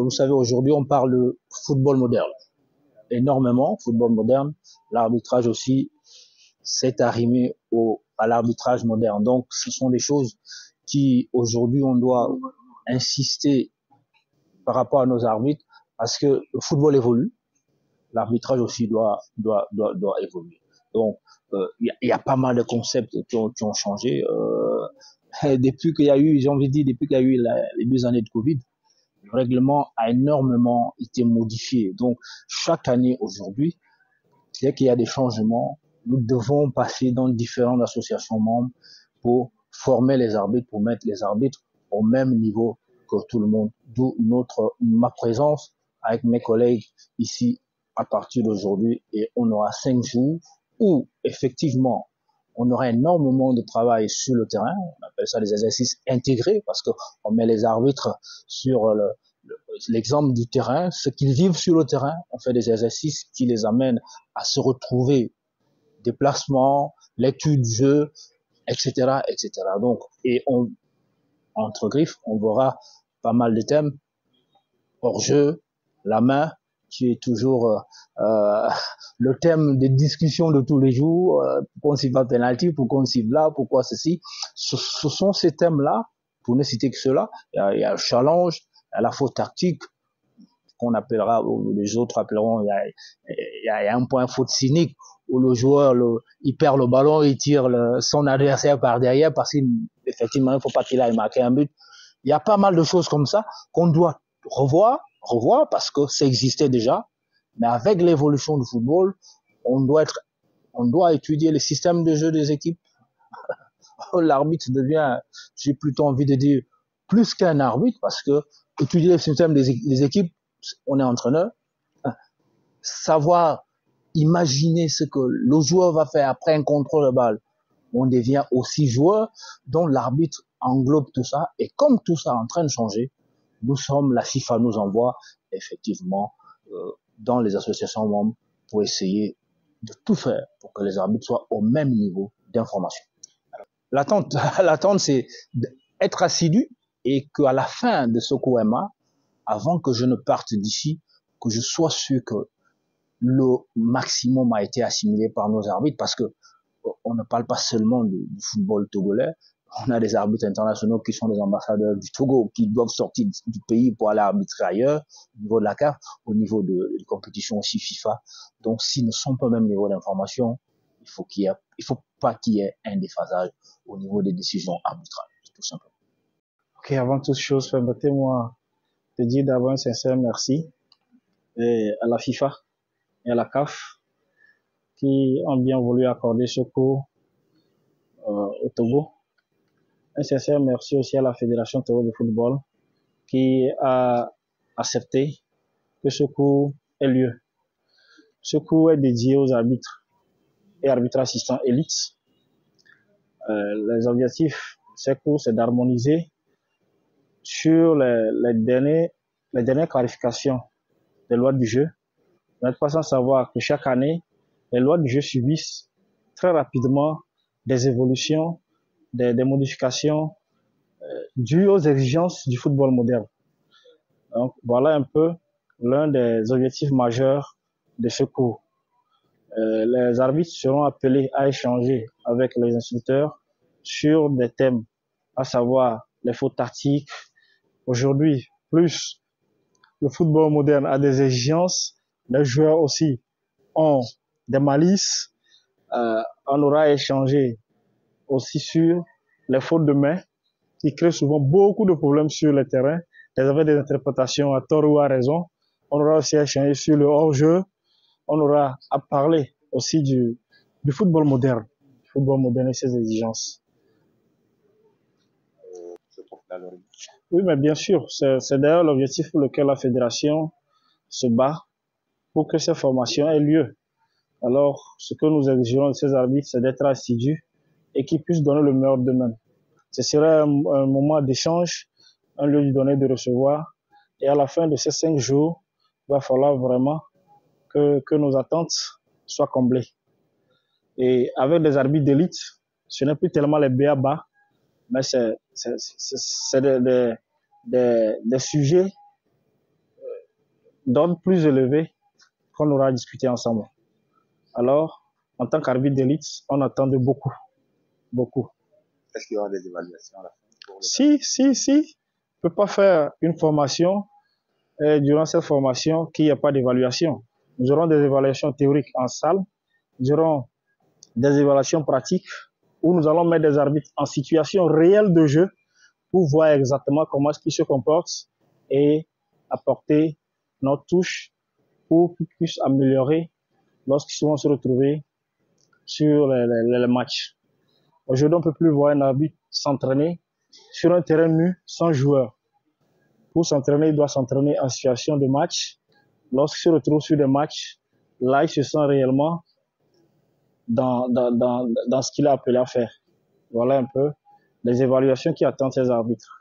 vous savez, aujourd'hui, on parle de football moderne. Énormément, football moderne. L'arbitrage aussi s'est arrimé à l'arbitrage moderne. Donc, ce sont des choses qui, aujourd'hui, on doit insister par rapport à nos arbitres parce que le football évolue. L'arbitrage aussi doit évoluer. Donc, y a pas mal de concepts qui ont changé. Depuis qu'il y a eu, j'ai envie de dire, depuis qu'il y a eu les 2 années de Covid, le règlement a énormément été modifié. Donc, chaque année aujourd'hui, dès qu'il y a des changements, nous devons passer dans différentes associations membres pour former les arbitres, pour mettre les arbitres au même niveau que tout le monde. D'où ma présence avec mes collègues ici à partir d'aujourd'hui, et on aura 5 jours où effectivement on aura énormément de travail sur le terrain. On appelle ça des exercices intégrés parce que on met les arbitres sur l'exemple du terrain, ce qu'ils vivent sur le terrain. On fait des exercices qui les amènent à se retrouver, déplacement, lecture du jeu, etc., etc. Donc, et entre griffes, on verra pas mal de thèmes: hors jeu, la main, qui est toujours le thème des discussions de tous les jours. Pourquoi on cible pas penalty, pourquoi on cible là, pourquoi ceci. Ce sont ces thèmes-là, pour ne citer que cela. Il y a le challenge, à la faute tactique, qu'on appellera, ou les autres appelleront, il y a un point faute cynique, où le joueur, il perd le ballon, il tire son adversaire par derrière, parce qu'effectivement, il ne faut pas qu'il aille marquer un but. Il y a pas mal de choses comme ça qu'on doit revoir, parce que ça existait déjà, mais avec l'évolution du football, on doit étudier le système de jeu des équipes. L'arbitre devient, j'ai plutôt envie de dire, plus qu'un arbitre, parce que étudier le système des équipes, on est entraîneur, savoir imaginer ce que le joueur va faire après un contrôle de balle, on devient aussi joueur, dont l'arbitre englobe tout ça, et comme tout ça est en train de changer, la FIFA nous envoie effectivement dans les associations membres pour essayer de tout faire pour que les arbitres soient au même niveau d'information. L'attente, c'est d'être assidu, et qu'à la fin de ce QMA, avant que je ne parte d'ici, que je sois sûr que le maximum a été assimilé par nos arbitres, parce que on ne parle pas seulement du football togolais. On a des arbitres internationaux qui sont des ambassadeurs du Togo, qui doivent sortir du pays pour aller arbitrer ailleurs, au niveau de la CAF, au niveau de compétitions aussi FIFA. Donc, s'ils ne sont pas au même niveau d'information, il faut pas qu'il y ait un déphasage au niveau des décisions arbitrales, tout simplement. Ok, avant toute chose, permettez-moi de dire d'abord un sincère merci à la FIFA et à la CAF qui ont bien voulu accorder ce cours au Togo. Un sincère merci aussi à la Fédération Togo de football qui a accepté que ce cours ait lieu. Ce cours est dédié aux arbitres et arbitres assistants élites. Les objectifs de ces cours, c'est d'harmoniser sur les dernières clarifications des lois du jeu. Vous n'êtes pas sans savoir que chaque année, les lois du jeu subissent très rapidement des évolutions, des modifications dues aux exigences du football moderne. Donc voilà un peu l'un des objectifs majeurs de ce cours. Les arbitres seront appelés à échanger avec les instructeurs sur des thèmes, à savoir les fautes tactiques. Aujourd'hui, plus le football moderne a des exigences, les joueurs aussi ont des malices. On aura échangé aussi sur les fautes de main qui créent souvent beaucoup de problèmes sur le terrain, des interprétations à tort ou à raison. On aura aussi échangé sur le hors-jeu. On aura à parler aussi du football moderne et ses exigences. Oui, mais bien sûr, c'est d'ailleurs l'objectif pour lequel la fédération se bat pour que ces formations aient lieu. Alors, ce que nous exigeons de ces arbitres, c'est d'être assidus et qu'ils puissent donner le meilleur d'eux-mêmes. Ce serait un moment d'échange, un lieu de donner et de recevoir. Et à la fin de ces 5 jours, il va falloir vraiment que nos attentes soient comblées. Et avec des arbitres d'élite, ce n'est plus tellement les b.a.-ba, mais c'est des sujets d'ordre plus élevé qu'on aura discuté ensemble. Alors, en tant qu'arbitre d'élite, on attend de beaucoup. Beaucoup. Est-ce qu'il y aura des évaluations à la fin? Si. On ne peut pas faire une formation et durant cette formation qu'il n'y a pas d'évaluation. Nous aurons des évaluations théoriques en salle, nous aurons des évaluations pratiques où nous allons mettre des arbitres en situation réelle de jeu pour voir exactement comment est-ce qu'ils se comportent et apporter notre touche pour qu'ils puissent améliorer lorsqu'ils vont se retrouver sur les matchs. Aujourd'hui, on ne peut plus voir un arbitre s'entraîner sur un terrain nu sans joueur. Pour s'entraîner, il doit s'entraîner en situation de match. Lorsqu'il se retrouve sur des matchs, là, il se sent réellement dans ce qu'il a appelé à faire. Voilà un peu les évaluations qui attendent ces arbitres.